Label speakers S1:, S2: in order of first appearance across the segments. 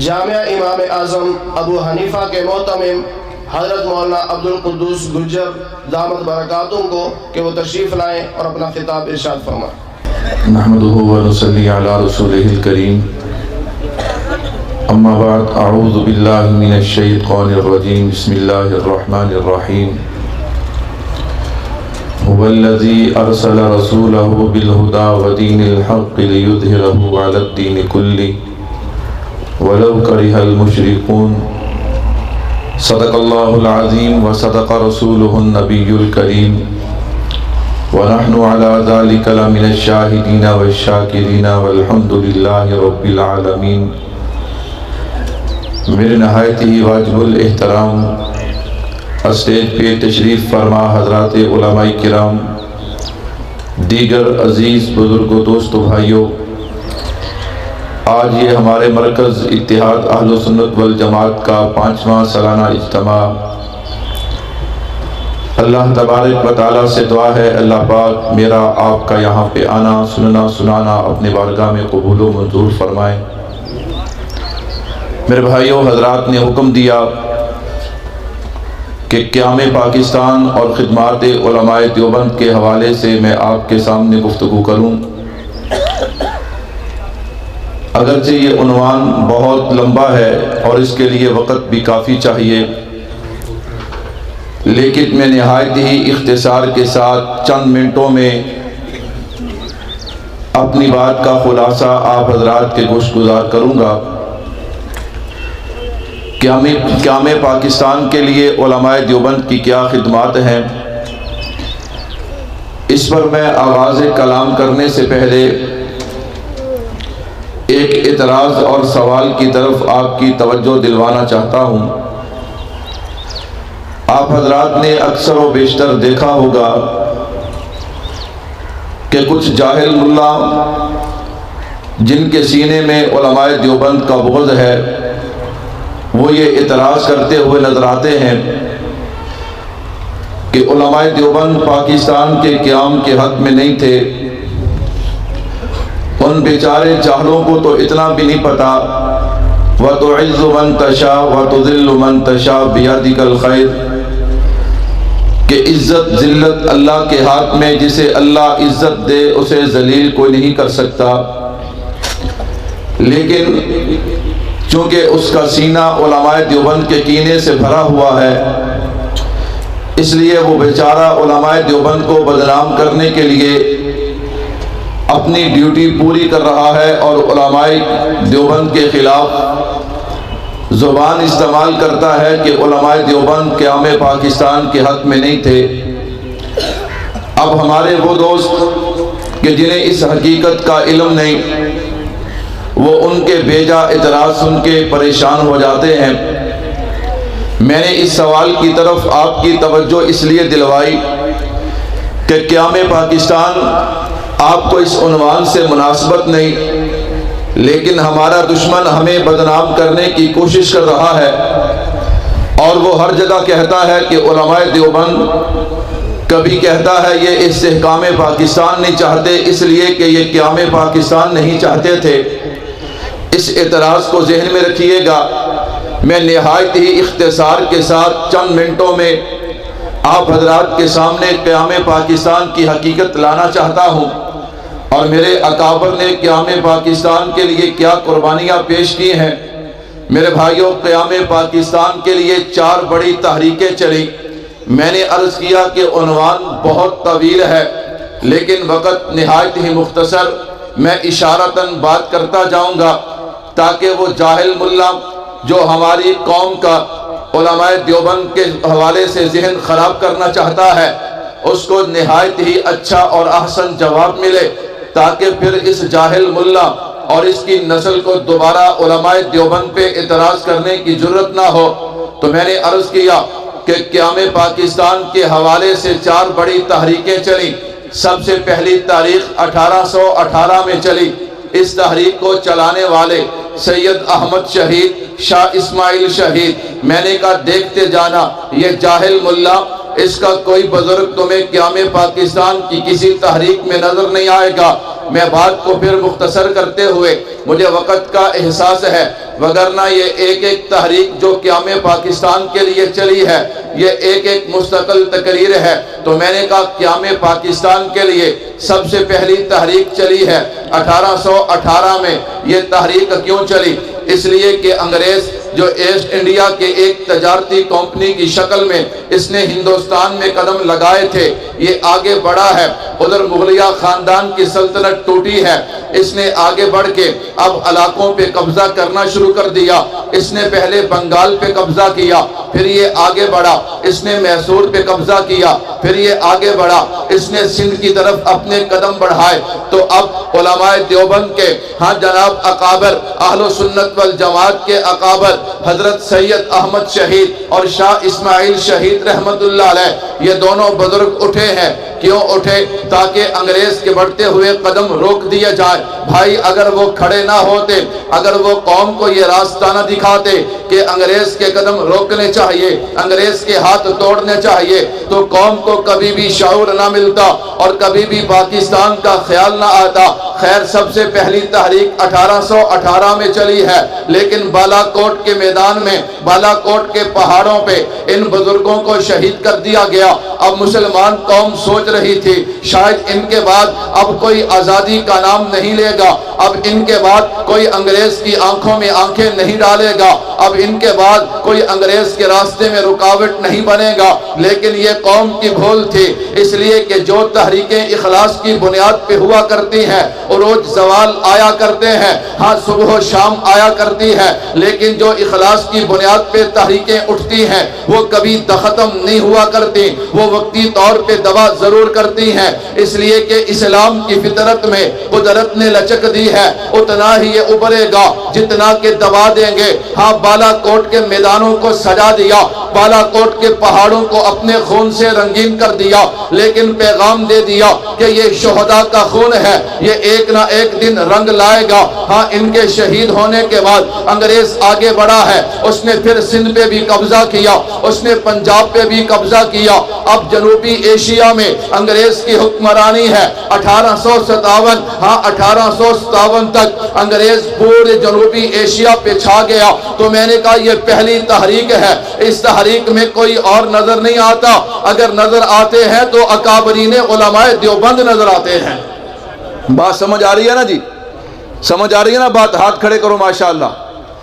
S1: جامعہ امام اعظم ابو حنیفہ کے معتمم حضرت مولانا عبدالقدوس گجر دامت برکاتہم کو کہ وہ تشریف لائیں اور اپنا خطاب ارشاد فرمائیں۔
S2: نحمدہ و نصلی علی رسولہ الکریم، اما بعد، اعوذ باللہ من الشیطان الرجیم، بسم اللہ الرحمن الرحیم۔ هو الذی ارسل رسولہ بالہدی ودین الحق لیظہرہ علی الدین کلہ ولو کرہ المشرکون۔ صدق اللہ العظیم وصدق رسولہ النبی الکریم، ونحن على ذلك لمن الشاہدین والشاکرین والحمد للہ رب العالمین۔ میرے نہایت ہی واجب الاحترام اسٹیج پہ تشریف فرما حضرات علماء کرام، دیگر عزیز بزرگوں، دوستو، بھائیوں، آج یہ ہمارے مرکز اتحاد اہل سنت والجماعت کا 5واں سالانہ اجتماع، اللہ تبارک و تعالیٰ سے دعا ہے اللہ پاک میرا آپ کا یہاں پہ آنا، سننا، سنانا اپنے بارگاہ میں قبول و منظور فرمائے۔ میرے بھائیوں، حضرات نے حکم دیا کہ قیام پاکستان اور خدمات علماء دیوبند کے حوالے سے میں آپ کے سامنے گفتگو کروں۔ اگرچہ یہ عنوان بہت لمبا ہے اور اس کے لیے وقت بھی کافی چاہیے، لیکن میں نہایت ہی اختصار کے ساتھ چند منٹوں میں اپنی بات کا خلاصہ آپ حضرات کے گوش گزار کروں گا۔ قیام پاکستان کے لیے علماء دیوبند کی کیا خدمات ہیں، اس پر میں آغاز کلام کرنے سے پہلے ایک اعتراض اور سوال کی طرف آپ کی توجہ دلوانا چاہتا ہوں۔ آپ حضرات نے اکثر و بیشتر دیکھا ہوگا کہ کچھ جاہل ملا جن کے سینے میں علماء دیوبند کا بغض ہے، وہ یہ اعتراض کرتے ہوئے نظر آتے ہیں کہ علماء دیوبند پاکستان کے قیام کے حق میں نہیں تھے۔ ان بیچارے جاہلوں کو تو اتنا بھی نہیں پتا، وَتُعِزُّ مَن تَشَاءُ وَتُذِلُّ مَن تَشَاءُ بِيَدِكَ الْخَيْرُ، کہ عزت ذلت اللہ کے ہاتھ میں، جسے اللہ عزت دے اسے ذلیل کوئی نہیں کر سکتا۔ لیکن چونکہ اس کا سینہ علماء دیوبند کے کینے سے بھرا ہوا ہے، اس لیے وہ بیچارہ علماء دیوبند کو بدنام کرنے کے لیے اپنی ڈیوٹی پوری کر رہا ہے اور علماء دیوبند کے خلاف زبان استعمال کرتا ہے کہ علماء دیوبند قیام پاکستان کے حق میں نہیں تھے۔ اب ہمارے وہ دوست کہ جنہیں اس حقیقت کا علم نہیں، وہ ان کے بیجا اعتراض سن کے پریشان ہو جاتے ہیں۔ میں نے اس سوال کی طرف آپ کی توجہ اس لیے دلوائی کہ قیام پاکستان آپ کو اس عنوان سے مناسبت نہیں، لیکن ہمارا دشمن ہمیں بدنام کرنے کی کوشش کر رہا ہے، اور وہ ہر جگہ کہتا ہے کہ علماء دیوبند، کبھی کہتا ہے یہ استحکام پاکستان نہیں چاہتے اس لیے کہ یہ قیام پاکستان نہیں چاہتے تھے۔ اس اعتراض کو ذہن میں رکھیے گا۔ میں نہایت ہی اختصار کے ساتھ چند منٹوں میں آپ حضرات کے سامنے قیام پاکستان کی حقیقت لانا چاہتا ہوں، اور میرے اکابر نے قیام پاکستان کے لیے کیا قربانیاں پیش کی ہیں۔ میرے بھائیوں، قیام پاکستان کے لیے 4 بڑی تحریکیں چلی۔ میں نے عرض کیا کہ عنوان بہت طویل ہے، لیکن وقت نہایت ہی مختصر، میں اشارتاً بات کرتا جاؤں گا تاکہ وہ جاہل ملا جو ہماری قوم کا علماء دیوبند کے حوالے سے ذہن خراب کرنا چاہتا ہے، اس کو نہایت ہی اچھا اور احسن جواب ملے، تاکہ پھر اس جاہل ملا اور اس کی نسل کو دوبارہ علماء دیوبند پہ اعتراض کرنے کی جرت نہ ہو۔ تو میں نے عرض کیا کہ قیام پاکستان کے حوالے سے 4 بڑی تحریکیں چلیں۔ سب سے پہلی تاریخ 1818 میں چلی۔ اس تحریک کو چلانے والے سید احمد شہید، شاہ اسماعیل شہید۔ میں نے کہا دیکھتے جانا، یہ جاہل ملا اس کا کوئی بزرگ تمہیں قیام پاکستان کی کسی تحریک میں نظر نہیں آئے گا۔ میں بات کو پھر مختصر کرتے ہوئے، مجھے وقت کا احساس ہے، وگرنہ یہ ایک ایک تحریک جو قیام پاکستان کے لیے چلی ہے یہ ایک ایک مستقل تقریر ہے۔ تو میں نے کہا قیام پاکستان کے لیے سب سے پہلی تحریک چلی ہے 1818 میں۔ یہ تحریک کیوں چلی؟ اس لیے کہ انگریز جو ایسٹ انڈیا کے ایک تجارتی کمپنی کی شکل میں اس نے ہندوستان میں قدم لگائے تھے، یہ آگے بڑھا ہے۔ ادھر مغلیہ خاندان کی سلطنت ٹوٹی ہے، اس نے آگے بڑھ کے اب علاقوں پہ قبضہ کرنا شروع کر دیا۔ اس نے پہلے بنگال پہ قبضہ کیا، پھر یہ آگے بڑھا، اس نے میسور پہ قبضہ کیا، پھر یہ آگے بڑھا، اس نے سندھ کی طرف اپنے قدم بڑھائے۔ تو اب علماء دیوبند کے ہاں جناب اکابر اہل سنت والجماعت کے اکابر حضرت سید احمد شہید اور شاہ اسماعیل شہید رحمت اللہ علیہ، یہ دونوں بزرگ اٹھے ہیں۔ کیوں اٹھے؟ تاکہ انگریز کے بڑھتے ہوئے قدم روک دیا جائے۔ بھائی اگر وہ کھڑے نہ ہوتے، اگر وہ قوم کو یہ راستہ نہ دکھاتے کہ انگریز کے قدم روکنے چاہیے، انگریز کے ہاتھ توڑنے چاہیے، تو قوم کو کبھی بھی شعور نہ ملتا اور کبھی بھی پاکستان کا خیال نہ آتا۔ خیر سب سے پہلی تحریک 1818 میں چلی ہے، لیکن بالا کوٹ کے میدان میں، بالا کوٹ کے پہاڑوں پہ ان بزرگوں کو شہید کر دیا گیا۔ اب مسلمان قوم سوچ رہی تھی شاید ان کے بعد اب کوئی آزادی کا نام نہیں لے گا، اب ان کے بعد کوئی انگریز کی آنکھوں میں آنکھیں نہیں ڈالے گا، اب ان کے بعد کوئی انگریز کے راستے میں رکاوٹ نہیں بنے گا۔ لیکن یہ قوم کی بھول تھی، اس لیے کہ جو تحریکیں اخلاص کی بنیاد پہ ہوا کرتی ہیں عروج زوال آیا کرتے ہیں، ہاں صبح و شام آیا کرتی ہے، لیکن جو اخلاص کی بنیاد پہ تحریکیں اٹھتی ہیں وہ کبھی ختم نہیں ہوا کرتی، وہ وقتی طور پہ دوا ضرور کرتی ہیں۔ اس لیے کہ اسلام کی فطرت میں قدرت نے لچک دی ہے، اتنا ہی یہ ابھرے گا جتنا کہ دبا دیں گے۔ ہاں بالا کوٹ کے میدانوں کو سجا دیا، بالا کوٹ کے پہاڑوں کو اپنے خون سے رنگین کر دیا، لیکن پیغام دے دیا کہ یہ شہداء کا خون ہے، یہ ایک نہ ایک دن رنگ لائے گا۔ ہاں ان کے شہید ہونے کے بعد انگریز آگے بڑھا ہے، اس نے پھر سندھ پہ بھی قبضہ کیا، اس نے پنجاب پہ بھی قبضہ کیا۔ اب جنوبی ایشیا میں انگریز کی حکمرانی ہے۔ 1857 ہاں 1857 تک انگریز پورے جنوبی ایشیا پہ چھا گیا۔ تو میں نے کہا یہ پہلی تحریک ہے، اس تحریک میں کوئی اور نظر نہیں آتا، اگر نظر آتے ہیں تو اکابرین علماء دیوبند نظر آتے ہیں۔
S3: بات سمجھ آ رہی ہے نا جی؟ سمجھ آ رہی ہے نا بات؟ ہاتھ کھڑے کرو ماشاءاللہ،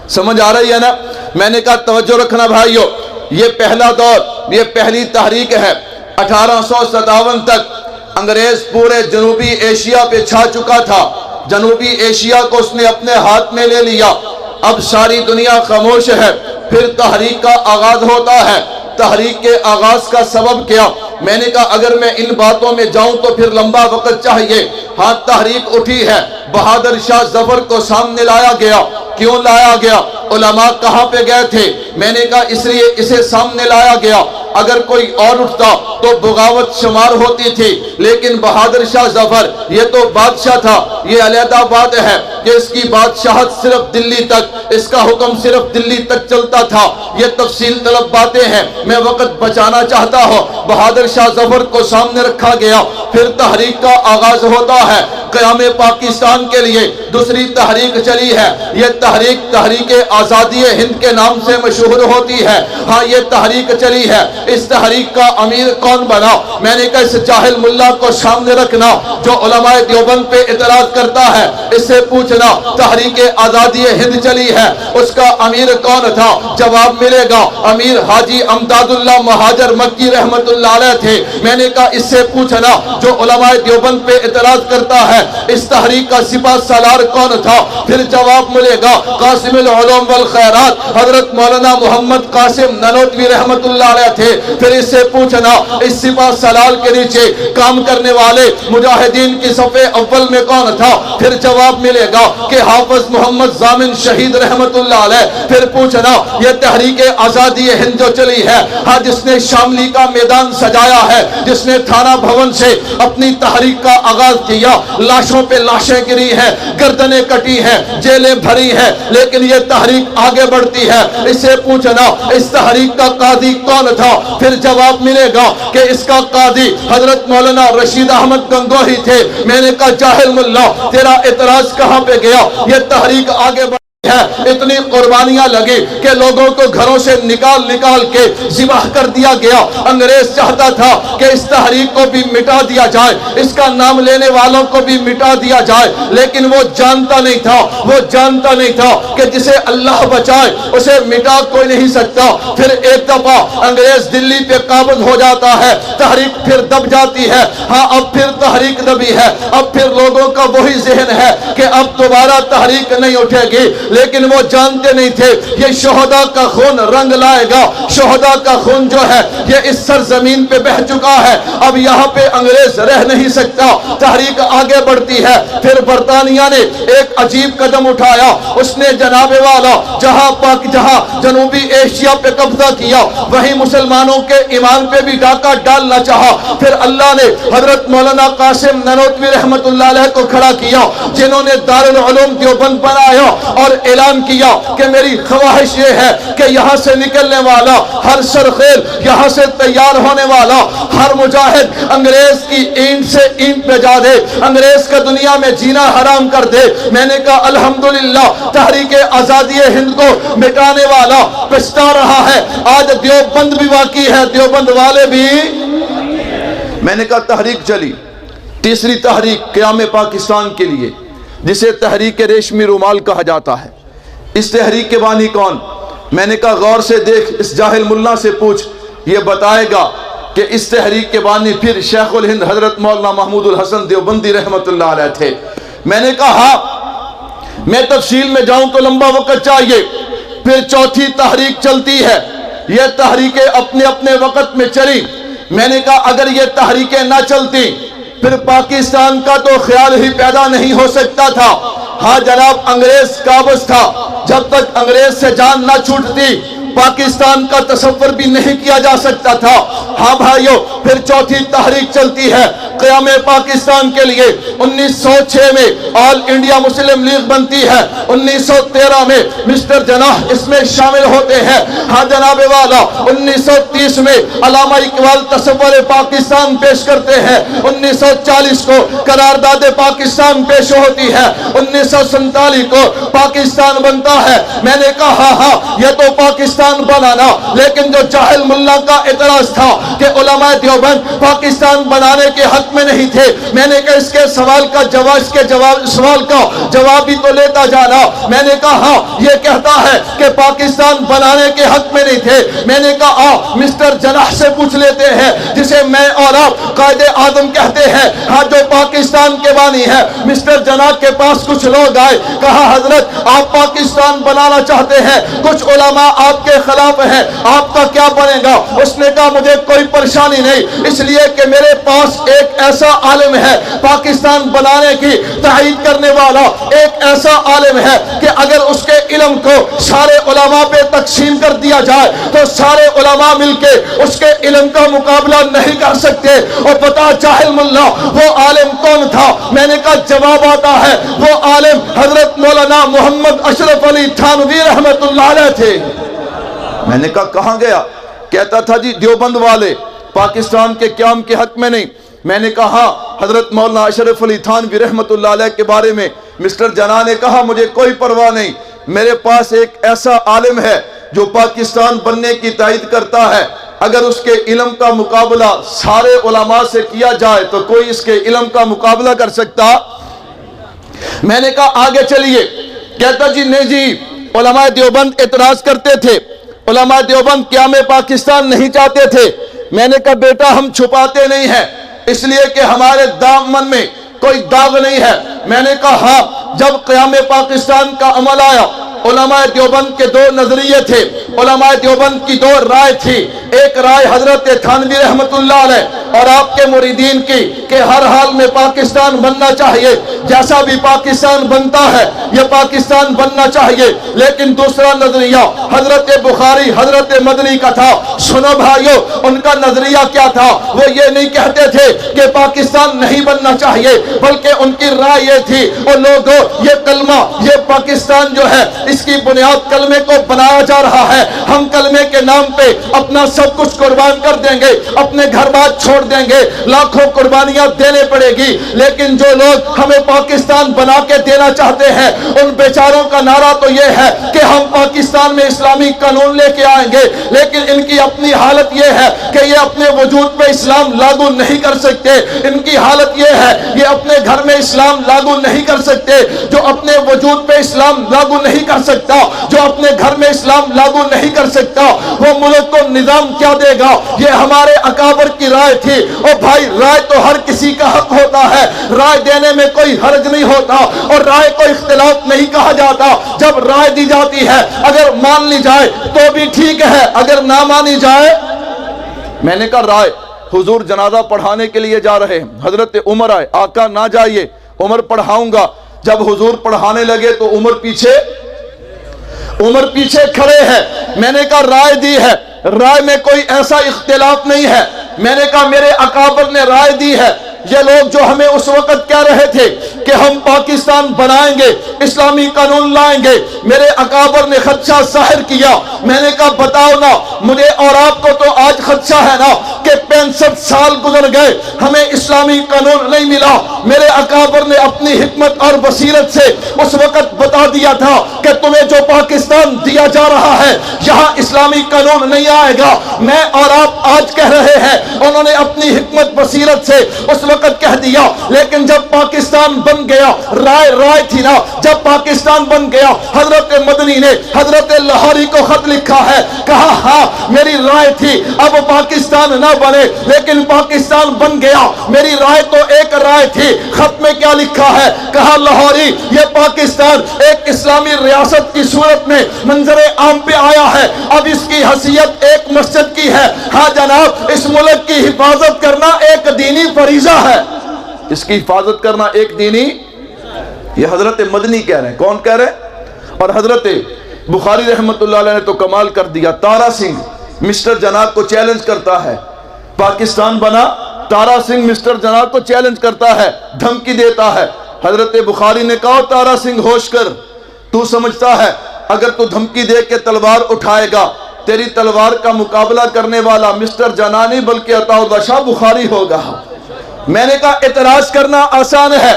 S3: سمجھ آ رہی ہے نا؟ میں نے کہا توجہ رکھنا بھائیو، یہ پہلا دور، یہ پہلی تحریک ہے۔ 1857 تک انگریز پورے جنوبی ایشیا پہ چھا چکا تھا، جنوبی ایشیا کو اس نے اپنے ہاتھ میں لے لیا۔ اب ساری دنیا خاموش ہے، پھر تحریک کا آغاز ہوتا ہے۔ تحریک کے آغاز کا سبب کیا؟ میں نے کہا اگر میں ان باتوں میں جاؤں تو پھر لمبا وقت چاہیے۔ ہاں تحریک اٹھی ہے، بہادر شاہ ظفر کو سامنے لایا گیا۔ کیوں لایا گیا؟ علماء کہاں پہ گئے تھے؟ میں نے کہا اس لیے اسے سامنے لایا گیا، اگر کوئی اور اٹھتا تو بغاوت شمار ہوتی تھی، لیکن بہادر شاہ ظفر یہ تو بادشاہ تھا۔ یہ علیحدہ بات ہے کہ اس کی بادشاہت صرف دلی تک، اس کا حکم صرف دلی تک چلتا تھا۔ یہ تفصیل طلب باتیں ہیں، میں وقت بچانا چاہتا ہوں۔ بہادر شاہ ظفر کو سامنے رکھا گیا، پھر تحریک کا آغاز ہوتا ہے۔ قیام پاکستان کے لیے دوسری تحریک چلی ہے، یہ تحریک آزادی ہند کے نام سے مشہور ہوتی ہے۔ ہاں یہ تحریک چلی ہے، اس تحریک کا امیر کون بنا؟ میں نے کہا اس جاہل ملا کو سامنے رکھنا جو علماء دیوبند پہ اعتراض کرتا ہے، اس سے پوچھنا تحریک آزادی ہند چلی ہے، اس کا امیر کون تھا؟ جواب ملے گا امیر حاجی امداد اللہ مہاجر مکی رحمت اللہ علیہ تھے۔ میں نے کہا اس سے پوچھنا جو علماء دیوبند پہ اعتراض کرتا ہے اس تحریک کا سپاہ سالار کون تھا؟ پھر جواب ملے گا قاسم العلوم والخیرات حضرت مولانا محمد قاسم نانوتوی رحمت اللہ علیہ تھے۔ پھر اس سے پوچھنا اس سپاہ سالار کے نیچے کام کرنے والے مجاہدین کی صف اول میں کون تھا؟ پھر جواب ملے گا کہ حافظ محمد ضامن شہید رحمت اللہ علیہ، پھر پوچھنا یہ تحریک آزادی ہند جو چلی ہے، ہاں جس نے شاملی کا میدان سجایا ہے، جس نے تھانہ بھون سے اپنی تحریک کا آغاز کیا، لاشوں پہ لاشیں گری ہیں، گردنیں کٹی ہیں، جیلیں بھری ہیں، لیکن یہ تحریک آگے بڑھتی ہے۔ اسے پوچھنا اس تحریک کا قاضی کون تھا، پھر جواب ملے گا کہ اس کا قاضی حضرت مولانا رشید احمد گنگوہی تھے۔ میں نے کہا جاہل ملا، تیرا اعتراض کہاں پہ گیا؟ یہ تحریک آگے بڑھ ہے، اتنی قربانیاں لگی کہ لوگوں کو گھروں سے نکال کے ذبح کر دیا گیا۔ انگریز چاہتا تھا کہ اس تحریک کو بھی مٹا دیا جائے، اس کا نام لینے والوں کو بھی مٹا دیا جائے، لیکن وہ جانتا نہیں تھا کہ جسے اللہ بچائے اسے مٹا کوئی نہیں سکتا۔ پھر ایک دفعہ انگریز دلی پہ قابض ہو جاتا ہے، تحریک پھر دب جاتی ہے۔ ہاں اب پھر تحریک دبی ہے، اب پھر لوگوں کا وہی ذہن ہے کہ اب دوبارہ تحریک نہیں اٹھے گی، لیکن وہ جانتے نہیں تھے یہ شہداء کا خون رنگ لائے گا۔ شہداء کا خون جو ہے یہ اس سرزمین پہ بہہ چکا ہے، اب یہاں پہ انگریز رہ نہیں سکتا۔ تحریک آگے بڑھتی ہے، پھر برطانیہ نے ایک عجیب قدم اٹھایا، اس نے جناب والا جہاں جنوبی ایشیا پہ قبضہ کیا، وہیں مسلمانوں کے ایمان پہ بھی ڈاکہ ڈالنا چاہا۔ پھر اللہ نے حضرت مولانا قاسم نانوتوی رحمت اللہ علیہ کو کھڑا کیا، جنہوں نے دارالعلوم دیوبند بنایا اور اعلان کیا کہ میری خواہش یہ ہے کہ یہاں سے نکلنے والا ہر سرخیل، یہاں سے تیار ہونے والا ہر مجاہد انگریز کی اینٹ سے اینٹ پہ جا دے، انگریز کا دنیا میں جینا حرام کر دے۔ میں نے کہا الحمدللہ تحریک آزادی ہند کو مٹانے والا پچھتا رہا ہے، آج دیوبند بھی واقعی ہے، دیوبند والے بھی۔ میں نے کہا تحریک چلی، تیسری تحریک قیام پاکستان کے لیے، جسے تحریک ریشمی رومال کہا جاتا ہے۔ اس تحریک کے بانی کون؟ میں نے کہا غور سے دیکھ، اس جاہل ملا سے پوچھ، یہ بتائے گا کہ اس تحریک کے بانی پھر شیخ الہند حضرت مولانا محمود الحسن دیوبندی رحمت اللہ علیہ تھے۔ میں نے کہا ہاں، میں تفصیل میں جاؤں تو لمبا وقت چاہیے۔ پھر چوتھی تحریک چلتی ہے، یہ تحریکیں اپنے اپنے وقت میں چلی۔ میں نے کہا اگر یہ تحریکیں نہ چلتی پھر پاکستان کا تو خیال ہی پیدا نہیں ہو سکتا تھا۔ ہاں جناب انگریز قابض تھا، جب تک انگریز سے جان نہ چھوٹتی پاکستان کا تصور بھی نہیں کیا جا سکتا تھا۔ ہاں بھائیو، پھر چوتھی تحریک چلتی ہے قیام پاکستان کے لیے۔ 1906 میں آل انڈیا مسلم لیگ بنتی ہے، 1913 میں مسٹر جناح اس میں شامل ہوتے ہیں۔ ہاں جناب والا 1930 میں علامہ اقبال تصور پاکستان پیش کرتے ہیں، 1940 کو قرارداد پاکستان پیش ہوتی ہے، 1947 کو پاکستان بنتا ہے۔ میں نے کہا ہاں یہ تو پاکستان بنانا، لیکن جو جاہل ملا کا اعتراض تھا کہ علماء دیوبند پاکستان بنانے کے حق میں نہیں تھے، میں نے کہا اس کے سوال کا جواب بھی تو لیتا جانا۔ میں نے کہا ہاں یہ کہتا ہے کہ پاکستان بنانے کے حق میں نہیں تھے۔ میں نے کہا مسٹر جناح سے پوچھ لیتے ہیں، جسے میں اور آپ قائد اعظم کہتے ہیں، ہاں جو پاکستان کے بانی ہے۔ مسٹر جناح کے پاس کچھ لوگ آئے، کہا حضرت آپ پاکستان بنانا چاہتے ہیں، کچھ علماء آپ کے خلاف ہیں، آپ کا کیا بنے گا؟ اس نے کہا مجھے کوئی پریشانی نہیں، اس لیے کہ میرے پاس ایک ایسا عالم ہے پاکستان بنانے کی تائید کرنے والا، ایک ایسا عالم ہے کہ اگر اس کے علم کو سارے علماء پہ تقسیم کر دیا جائے تو سارے علماء مل کے اس کے علم کا مقابلہ نہیں کر سکتے۔ اور پتا جاہل ملا وہ عالم کون تھا؟ میں نے کہا جواب آتا ہے، وہ عالم حضرت مولانا محمد اشرف علی تھانوی رحمت اللہ علیہ تھے۔ میں نے کہا کہاں گیا؟ کہتا تھا جی دیوبند والے پاکستان کے قیام کے حق میں نہیں۔ میں نے کہا حضرت مولانا اشرف علی تھانوی رحمت اللہ علیہ کے بارے میں مسٹر جناح نے کہا مجھے کوئی پرواہ نہیں، میرے پاس ایک ایسا عالم ہے جو پاکستان بننے کی تائید کرتا ہے، اگر اس کے علم کا مقابلہ سارے علماء سے کیا جائے تو کوئی اس کے علم کا مقابلہ کر سکتا؟ میں نے کہا آگے چلیے۔ کہتا جی نہیں جی علماء دیوبند اعتراض کرتے تھے، علماء دیوبند قیام پاکستان نہیں چاہتے تھے۔ میں نے کہا بیٹا ہم چھپاتے نہیں ہیں، اس لیے کہ ہمارے دامن میں کوئی داغ نہیں ہے۔ میں نے کہا ہاں جب قیام پاکستان کا عمل آیا علماء دیوبند کے دو نظریے تھے، علماء دیوبند کی 2 رائے تھی. ایک رائے حضرت تھانوی رحمت اللہ علیہ اور آپ کے مریدین کی کہ ہر حال میں پاکستان بننا چاہیے، جیسا بھی پاکستان بنتا ہے یہ پاکستان بننا چاہیے. لیکن دوسرا نظریہ حضرت بخاری حضرت مدنی کا تھا. سنو بھائیو، ان کا نظریہ کیا تھا؟ وہ یہ نہیں کہتے تھے کہ پاکستان نہیں بننا چاہیے، بلکہ ان کی رائے یہ تھی اور لوگوں یہ کلمہ، یہ پاکستان جو ہے اس کی بنیاد کلمے کو بنایا جا رہا ہے. ہم کلمے کے نام پہ اپنا سب کچھ قربان کر دیں گے، اپنے گھر بار چھوڑ دیں گے، لاکھوں قربانیاں دینے پڑے گی. لیکن جو لوگ ہمیں پاکستان بنا کے دینا چاہتے ہیں ان بیچاروں کا نعرہ تو یہ ہے کہ ہم پاکستان میں اسلامی قانون لے کے آئیں گے. لیکن ان کی اپنی حالت یہ ہے کہ یہ اپنے وجود پہ اسلام لاگو نہیں کر سکتے. ان کی حالت یہ ہے یہ اپنے گھر میں اسلام لاگو نہیں کر سکتے. جو اپنے وجود پہ اسلام لاگو نہیں کر سکتا، جو اپنے گھر میں اسلام لاگو نہیں کر سکتا، وہ ملک کو نظام کیا دے گا؟ یہ ہمارے اکابر کی رائے تھی. اور بھائی رائے تو ہر کسی کا حق ہوتا ہے، رائے دینے میں کوئی حرج نہیں ہوتا اور رائے کو اختلاف نہیں کہا جاتا. جب رائے دی جاتی ہے اگر مان لی جائے تو بھی ٹھیک ہے، اگر نہ مانی جائے. میں نے کہا رائے، حضور جنازہ پڑھانے کے لیے جا رہے ہیں، حضرت عمر آئے، آقا نہ جائیے، عمر پڑھاؤں گا. جب حضور پڑھانے لگے تو عمر پیچھے کھڑے ہیں. میں نے کہا رائے دی ہے، رائے میں کوئی ایسا اختلاف نہیں ہے. میں نے کہا میرے اکابر نے رائے دی ہے. یہ لوگ جو ہمیں اس وقت کہہ رہے تھے کہ ہم پاکستان بنائیں گے، اسلامی قانون لائیں گے، میرے اکابر نے خدشہ ظاہر کیا. میں نے کہا بتاؤ نا، مجھے اور آپ کو تو آج خدشہ ہے نا کہ 65 سال گزر گئے ہمیں اسلامی قانون نہیں ملا. میرے اکابر نے اپنی حکمت اور بصیرت سے اس وقت بتا دیا تھا کہ تمہیں جو پاکستان دیا جا رہا ہے یہاں اسلامی قانون نہیں آئے گا. میں اور آپ آج کہہ رہے ہیں، انہوں نے اپنی حکمت بصیرت سے اس وقت کہہ دیا. لیکن جب پاکستان بن گیا، رائے تھی نا، جب پاکستان بن گیا حضرت مدنی نے حضرت لاہوری کو خط لکھا ہے، کہا ہاں میری رائے تھی اب پاکستان نہ بنے لیکن پاکستان بن گیا. میری رائے تو ایک رائے تھی. خط میں کیا لکھا ہے؟ کہا لاہوری یہ پاکستان ایک اسلامی ریاست کی صورت میں منظر عام پہ آیا ہے، اب اس کی حیثیت ایک مسجد کی ہے. ہاں جناب، اس ملک کی حفاظت کرنا ایک دینی فریضہ ہے. اس کی حفاظت کرنا ایک دینی، یہ حضرت مدنی کہہ رہے ہیں. کون کہہ رہے ہیں؟ اور حضرت بخاری رحمت اللہ علیہ نے تو کمال کر دیا. تارا سنگھ مسٹر جناب کو چیلنج کرتا ہے، پاکستان بنا، تارا سنگھ مسٹر جناب کو چیلنج کرتا ہے، دھمکی دیتا ہے. حضرت بخاری نے کہا تارا سنگھ ہوش کر، تو سمجھتا ہے اگر تو دھمکی دے کے تلوار اٹھائے گا تیری تلوار کا مقابلہ کرنے والا مسٹر جنا نہیں بلکہ عطا اللہ شاہ بخاری ہوگا. میں نے کہا اعتراض کرنا آسان ہے،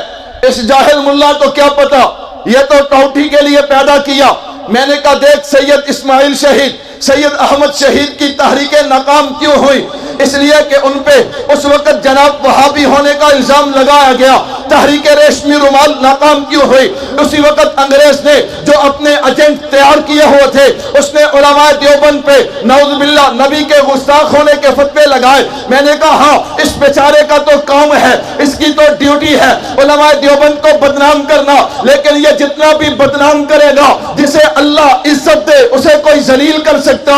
S3: اس جاہل ملا کو کیا پتا، یہ تو ٹوٹی کے لیے پیدا کیا. میں نے کہا دیکھ سید اسماعیل شہید، سید احمد شہید کی تحریکیں ناکام کیوں ہوئی؟ اس لیے کہ ان پہ اس وقت جناب وہابی ہونے کا الزام لگایا گیا. تحریک ریشمی رومال ناکام کیوں ہوئی؟ اسی وقت انگریز نے جو اپنے ایجنٹ تیار کیے ہوئے تھے اس نے علماء دیوبند پہ نعوذ باللہ نبی کے گستاخ ہونے کے فتوے لگائے. میں نے کہا ہاں اس بیچارے کا تو کام ہے، اس کی تو ڈیوٹی ہے علماء دیوبند کو بدنام کرنا، لیکن یہ جتنا بھی بدنام کرے گا جسے اللہ عزت دے اسے کوئی ذلیل کر سکتا.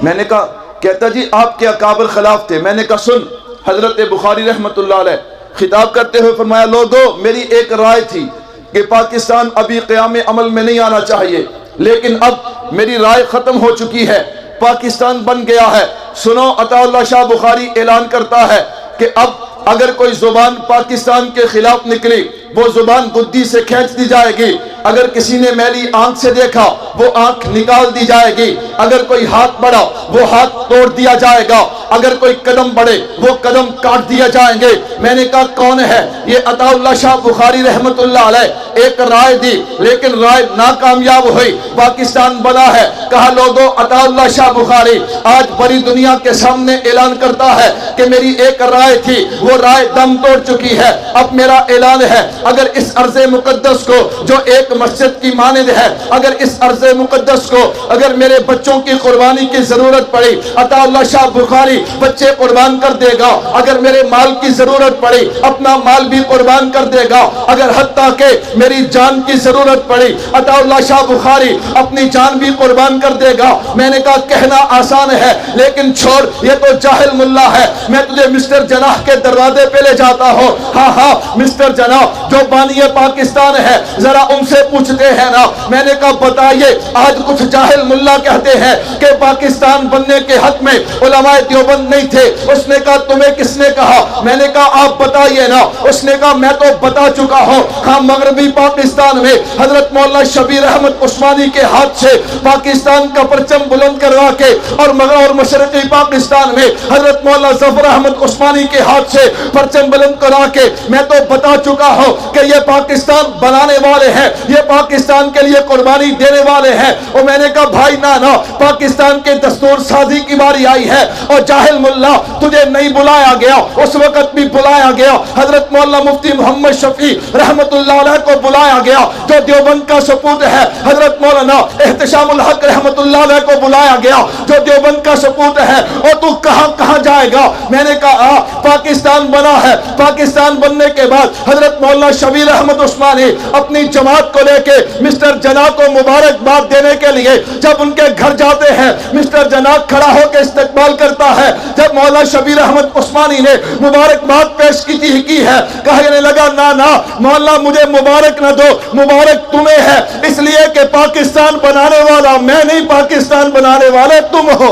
S3: میں نے کہا کہتا جی آپ کے اکابر خلاف تھے. میں نے کہا سن، حضرت بخاری رحمت اللہ علیہ خطاب کرتے ہوئے فرمایا لوگو میری ایک رائے تھی کہ پاکستان ابھی قیام عمل میں نہیں آنا چاہیے، لیکن اب میری رائے ختم ہو چکی ہے، پاکستان بن گیا ہے. سنو عطا اللہ شاہ بخاری اعلان کرتا ہے کہ اب اگر کوئی زبان پاکستان کے خلاف نکلی وہ زبان گدی سے کھینچ دی جائے گی. اگر کسی نے میری آنکھ سے دیکھا وہ آنکھ نکال دی جائے گی. اگر کوئی ہاتھ بڑھا وہ ہاتھ توڑ دیا جائے گا. اگر کوئی قدم بڑھے وہ قدم کاٹ دیا جائیں گے. میں نے کہا کون ہے یہ؟ عطا اللہ شاہ بخاری رحمت اللہ علیہ ایک رائے دی لیکن رائے ناکامیاب ہوئی، پاکستان بنا ہے. کہا لوگوں عطا اللہ شاہ بخاری آج بڑی دنیا کے سامنے اعلان کرتا ہے کہ میری ایک رائے تھی، وہ رائے دم توڑ چکی ہے، اب میرا اعلان ہے اگر اس ارض مقدس کو جو ایک مسجد کی مانند ہے، اگر اس ارض مقدس کو اگر میرے بچوں کی قربانی کی ضرورت پڑی، عطا اللہ شاہ بخاری بچے قربان کر دے گا، اگر میرے مال کی ضرورت پڑی اپنا مال بھی قربان کر دے گا، اگر حتیٰ کہ میری جان کی ضرورت پڑی عطا اللہ شاہ بخاری اپنی جان بھی قربان کر دے گا۔ میں نے کہا کہنا آسان ہے لیکن چھوڑ، یہ تو جاہل ملا ہے، میں تجھے مسٹر جناح کے دروازے پہ لے جاتا ہوں۔ ہاں مسٹر جناح جو بانی پاکستان ہے، ذرا ان سے پوچھتے ہیں نا۔ میں نے کہا بتائیے، آج کچھ جاہل ملا کہتے ہیں کہ پاکستان بننے کے حق میں علماء دیوبند نہیں تھے۔ اس نے کہا تمہیں کس نے کہا؟ میں نے کہا آپ بتائیے نا۔ اس نے کہا میں تو بتا چکا ہوں، ہاں مغربی پاکستان میں حضرت مولانا شبیر احمد عثمانی کے ہاتھ سے پاکستان کا پرچم بلند کروا کے، اور مشرقی پاکستان میں حضرت مولانا ظفر احمد عثمانی کے ہاتھ سے پرچم بلند کرا کے میں تو بتا چکا ہوں کہ یہ پاکستان بنانے والے ہیں، یہ پاکستان کے لیے قربانی دینے والے ہیں۔ اور میں نے کہا بھائی نانا، پاکستان کے دستور سازی کی باری آئی ہے اور جاہل ملا تجھے نہیں بلایا گیا، اس وقت بھی بلایا گیا، حضرت مولانا مفتی محمد شفیع رحمت اللہ علیہ کو بلایا گیا جو دیوبند کا سپوت ہے، حضرت مولانا احتشام الحق رحمت اللہ علیہ کو بلایا گیا جو دیوبند کا سپوت ہے، اور تو کہاں کہاں جائے گا؟ میں نے کہا پاکستان بنا ہے، پاکستان بننے کے بعد حضرت مولانا شبیر احمد عثمانی اپنی جماعت کو لے کے مسٹر جناح کو مبارکباد دینے کے لیے جب ان کے گھر جاتے ہیں، مسٹر جناح کھڑا ہو کے استقبال کرتا ہے۔ جب مولانا شبیر احمد عثمانی نے مبارکباد پیش کی ہے، کہنے لگا نا مولانا مجھے مبارک نہ دو، مبارک تمہیں ہے، اس لیے کہ پاکستان بنانے والا میں نہیں، پاکستان بنانے والے تم ہو۔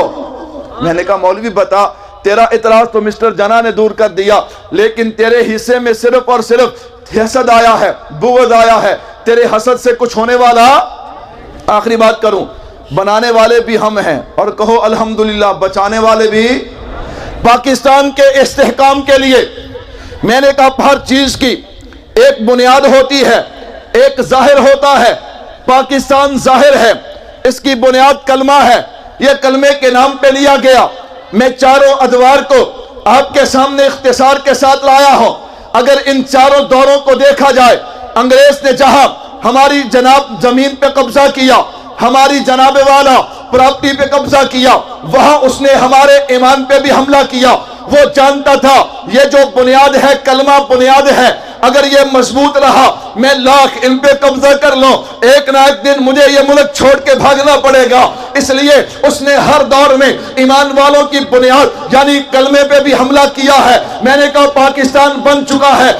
S3: میں نے کہا مولوی بتا، تیرا اعتراض تو مسٹر جناح نے دور کر دیا، لیکن تیرے حصے میں صرف اور صرف حسد آیا ہے، بغض آیا ہے، تیرے حسد سے کچھ ہونے والا۔ آخری بات کروں، بنانے والے بھی ہم ہیں، اور کہو الحمدللہ بچانے والے بھی۔ پاکستان کے استحکام کے لیے میں نے کہا ہر چیز کی ایک بنیاد ہوتی ہے، ایک ظاہر ہوتا ہے۔ پاکستان ظاہر ہے، اس کی بنیاد کلمہ ہے، یہ کلمے کے نام پہ لیا گیا۔ میں چاروں ادوار کو آپ کے سامنے اختصار کے ساتھ لایا ہوں۔ اگر ان چاروں دوروں کو دیکھا جائے، انگریز نے جہاں ہماری جناب زمین پہ قبضہ کیا، ہماری جناب والا پراپرٹی پہ قبضہ کیا، وہاں اس نے ہمارے ایمان پہ بھی حملہ کیا۔ وہ جانتا تھا یہ جو بنیاد ہے کلمہ بنیاد ہے، اگر یہ مضبوط رہا میں لاکھ ان پہ قبضہ کر لوں، ایک نہ ایک دن مجھے یہ ملک چھوڑ کے بھاگنا پڑے گا۔ اس لیے اس نے ہر دور میں ایمان والوں کی بنیاد یعنی کلمے پہ بھی حملہ کیا ہے۔ میں نے کہا پاکستان بن چکا ہے،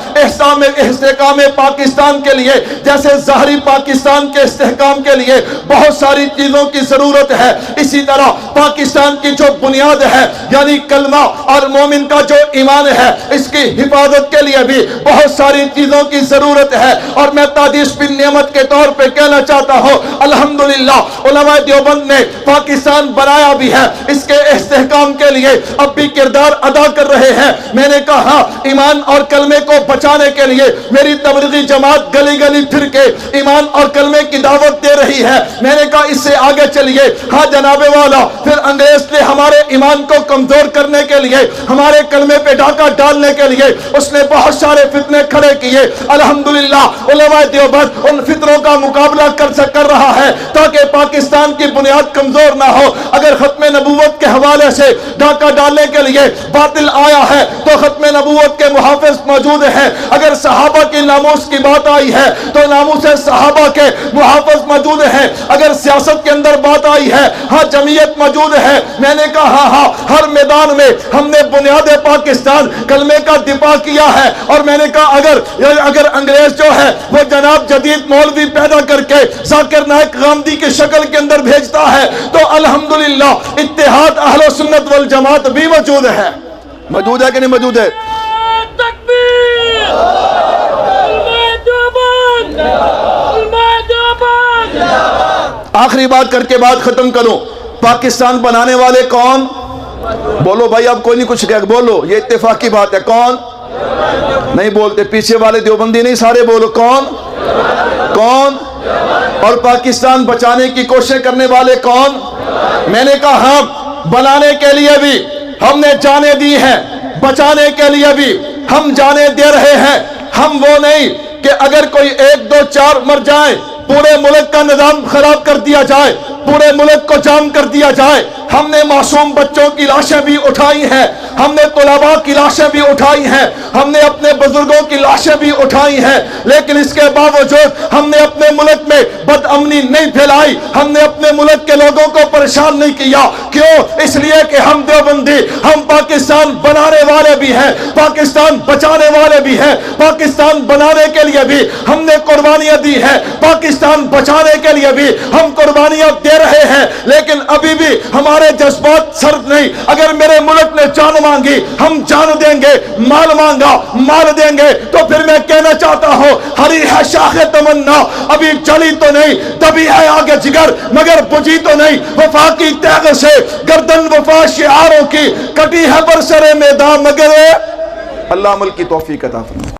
S3: استحکام پاکستان کے لیے جیسے ظاہری پاکستان کے استحکام کے لیے بہت ساری چیزوں کی ضرورت ہے، اسی طرح پاکستان کی جو بنیاد ہے یعنی کلمہ اور مومن کا جو ایمان ہے، اس کی حفاظت کے لیے بھی بہت ساری چیزوں کی ضرورت ہے۔ اور میں تادیش بن نعمت کے طور پہ کہنا چاہتا ہوں الحمدللہ علماء دیوبند نے پاکستان بنایا بھی ہے، اس کے استحکام کے لیے اب بھی کردار ادا کر رہے ہیں۔ میں نے کہا ایمان اور کلمے کو بچانے کے لیے میری تبلیغی جماعت گلی گلی پھر کے ایمان اور کلمے کی دعوت دے رہی ہے۔ میں نے کہا اس سے آگے چلیے، ہاں جناب والا، پھر انگریز نے ہمارے ایمان کو کمزور کرنے کے لیے، ہمارے کلمے پہ ڈاکہ ڈالنے کے لیے اس نے بہت سارے فتنے کھڑے کیے۔ الحمدللہ علماء دیوبند ان فتنوں کا مقابلہ کر رہا ہے تاکہ پاکستان کی بنیاد کمزور نہ ہو۔ اگر ختم نبوت کے حوالے سے ڈاکہ ڈالنے کے لیے باطل آیا ہے تو ختم نبوت کے محافظ موجود ہیں۔ اگر صحابہ کی ناموس کی بات آئی ہے تو ناموس صحابہ کے محافظ موجود ہیں۔ اگر سیاست کے اندر بات آئی ہے، ہاں جمعیت موجود ہے۔ میں نے کہا ہاں ہر میدان میں ہم نے بنیاد پاکستان کلمے کا دفاع کیا ہے۔ اور میں نے کہا اگر انگریز جو ہے وہ جناب جدید مولوی پیدا کر کے ذاکر نائک غامدی کی شکل کے اندر بھیجتا ہے تو الحمدللہ اتحاد اہل سنت والجماعت بھی موجود ہے۔ موجود ہے کہ نہیں موجود ہے؟
S4: تکبیر!
S3: آخری بات کر کے بات ختم کروں، پاکستان بنانے والے کون؟ بولو بھائی، اب کوئی نہیں کچھ کہہ، بولو، یہ اتفاق کی بات ہے۔ کون؟ نہیں بولتے، پیچھے والے دیوبندی نہیں، سارے بولو کون؟ کون؟ اور پاکستان بچانے کی کوشش کرنے والے کون؟ میں نے کہا ہم بنانے کے لیے بھی ہم نے جانیں دی ہیں، بچانے کے لیے بھی ہم جانیں دے رہے ہیں۔ ہم وہ نہیں کہ اگر کوئی 1 2 4 مر جائے پورے ملک کا نظام خراب کر دیا جائے, پورے ملک کو جام کر دیا جائے. ہم نے معصوم بچوں کی لاشیں بھی اٹھائی ہیں, ہم نے طلباء کی لاشیں بھی اٹھائی ہیں, ہم نے اپنے بزرگوں کی لاشیں بھی اٹھائی ہیں, لیکن اس کے باوجود ہم نے اپنے ملک میں بد امنی نہیں پھیلائی, ہم نے اپنے ملک کے لوگوں کو پریشان نہیں کیا. کیوں؟ اس لیے کہ ہم دیوبندی, ہم پاکستان بنانے والے بھی ہیں, پاکستان بچانے والے بھی ہیں, پاکستان بنانے کے لیے بھی ہم نے قربانیاں دی ہیں, پاکستان بچانے کے لیے بھی ہم قربانیاں دے رہے ہیں. لیکن ابھی بھی ہمارے جذبات سرد نہیں. اگر میرے ملک نے جان مانگی ہم جان دیں گے, مال مانگا مال دیں گے. تو پھر میں کہنا چاہتا ہوں, ہری ہے شاخ تمنا ابھی چلی تو نہیں, تبھی ہے آگے جگر مگر بجھی تو نہیں. وفا کی تیغ سے گردن وفا شعاروں کی کٹی ہے برسر میدان مگر اللہ عمل کی توفیق عطا فرمائے.